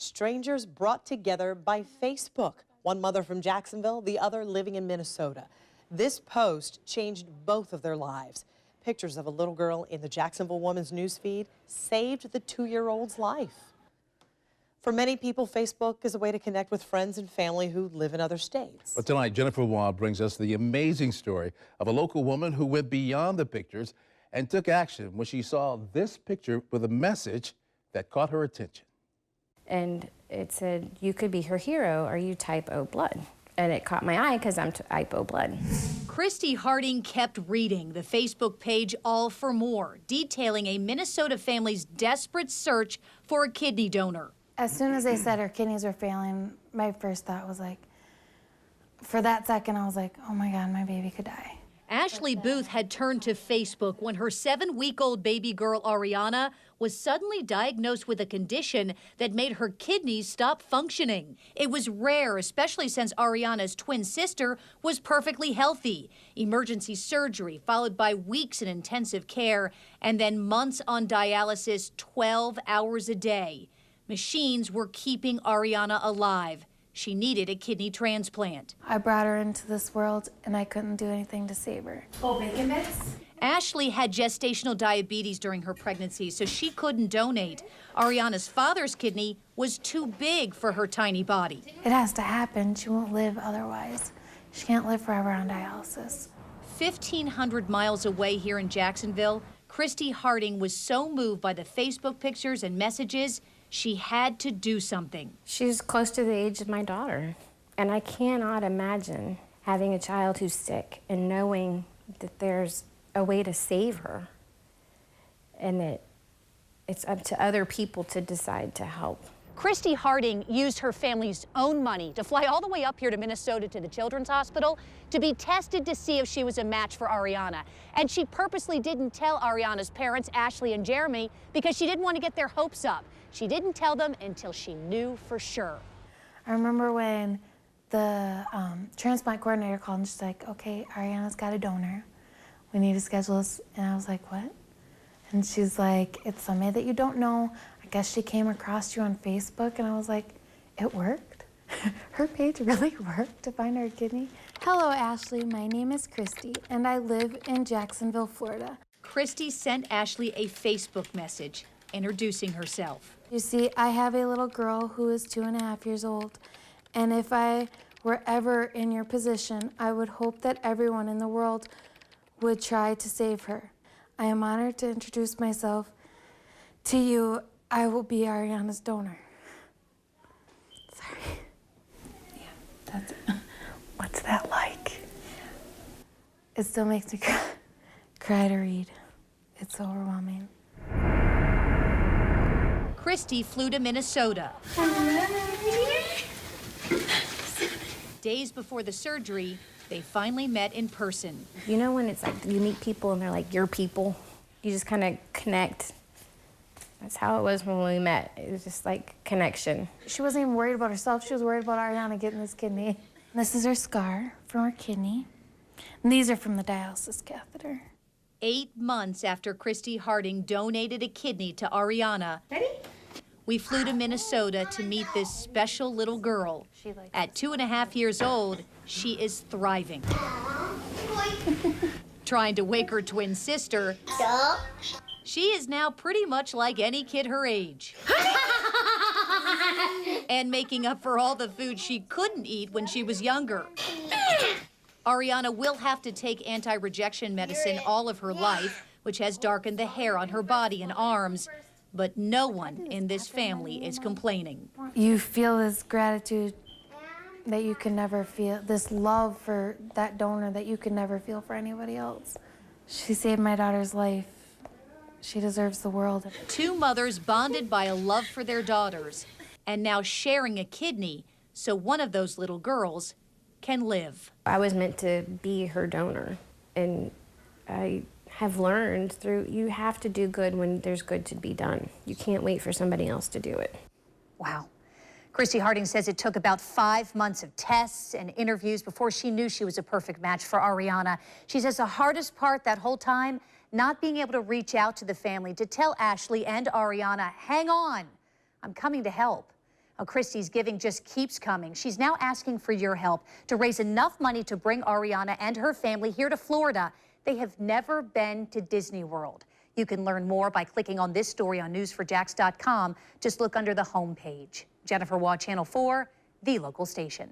Strangers brought together by Facebook. One mother from Jacksonville, the other living in Minnesota. This post changed both of their lives. Pictures of a little girl in the Jacksonville Woman's newsfeed saved the 2-year-old's life. For many people, Facebook is a way to connect with friends and family who live in other states. But tonight, Jennifer Waugh brings us the amazing story of a local woman who went beyond the pictures and took action when she saw this picture with a message that caught her attention. And it said, "You could be her hero. Are you type O blood?" And it caught my eye because I'm type O blood. Christy Harding kept reading the Facebook page All for More, detailing a Minnesota family's desperate search for a kidney donor. As soon as they said her kidneys were failing, my first thought was like, for that second, I was like, oh my God, my baby could die. Ashley Booth had turned to Facebook when her 7-week-old baby girl, Ariana, was suddenly diagnosed with a condition that made her kidneys stop functioning. It was rare, especially since Ariana's twin sister was perfectly healthy. Emergency surgery, followed by weeks in intensive care, and then months on dialysis 12 hours a day. Machines were keeping Ariana alive. She needed a kidney transplant. I brought her into this world and I couldn't do anything to save her. Oh, bacon bits? Ashley had gestational diabetes during her pregnancy, so she couldn't donate. Ariana's father's kidney was too big for her tiny body. It has to happen. She won't live otherwise. She can't live forever on dialysis. 1,500 miles away here in Jacksonville, Christy Harding was so moved by the Facebook pictures and messages, she had to do something. She's close to the age of my daughter, and I cannot imagine having a child who's sick and knowing that there's a way to save her and that it's up to other people to decide to help. Christy Harding used her family's own money to fly all the way up here to Minnesota to the Children's Hospital to be tested to see if she was a match for Ariana. And she purposely didn't tell Ariana's parents, Ashley and Jeremy, because she didn't want to get their hopes up. She didn't tell them until she knew for sure. I remember when the transplant coordinator called and she's like, okay, Ariana's got a donor. We need to schedule this. And I was like, what? And she's like, it's somebody that you don't know. I guess she came across you on Facebook. And I was like, it worked? Her page really worked to find her kidney? Hello, Ashley. My name is Christy, and I live in Jacksonville, Florida. Christy sent Ashley a Facebook message introducing herself. You see, I have a little girl who is 2.5 years old. And if I were ever in your position, I would hope that everyone in the world would try to save her. I am honored to introduce myself to you. I will be Ariana's donor. Sorry. Yeah, that's, what's that like? It still makes me cry to read. It's overwhelming. Christy flew to Minnesota. Days before the surgery, they finally met in person. You know when it's like you meet people and they're like your people? You just kind of connect. That's how it was when we met. It was just like connection. She wasn't even worried about herself. She was worried about Ariana getting this kidney. This is her scar from her kidney. And these are from the dialysis catheter. 8 months after Christy Harding donated a kidney to Ariana, we flew to Minnesota to meet this special little girl. At 2.5 years old, she is thriving. Trying to wake her twin sister, she is now pretty much like any kid her age. And making up for all the food she couldn't eat when she was younger. Ariana will have to take anti-rejection medicine all of her life, which has darkened the hair on her body and arms. But no one in this family is complaining. You feel this gratitude that you can never feel, this love for that donor that you can never feel for anybody else. She saved my daughter's life. She deserves the world. 2 mothers bonded by a love for their daughters, and now sharing a kidney so one of those little girls can live. I was meant to be her donor, and I have learned through you have to do good when there's good to be done. You can't wait for somebody else to do it. Wow. Christy Harding says it took about 5 months of tests and interviews before she knew she was a perfect match for Ariana. She says the hardest part that whole time, not being able to reach out to the family to tell Ashley and Ariana, hang on, I'm coming to help. Christy's giving just keeps coming. She's now asking for your help to raise enough money to bring Ariana and her family here to Florida. They have never been to Disney World. You can learn more by clicking on this story on news4jax.com. Just look under the home page. Jennifer Waugh, Channel 4, the local station.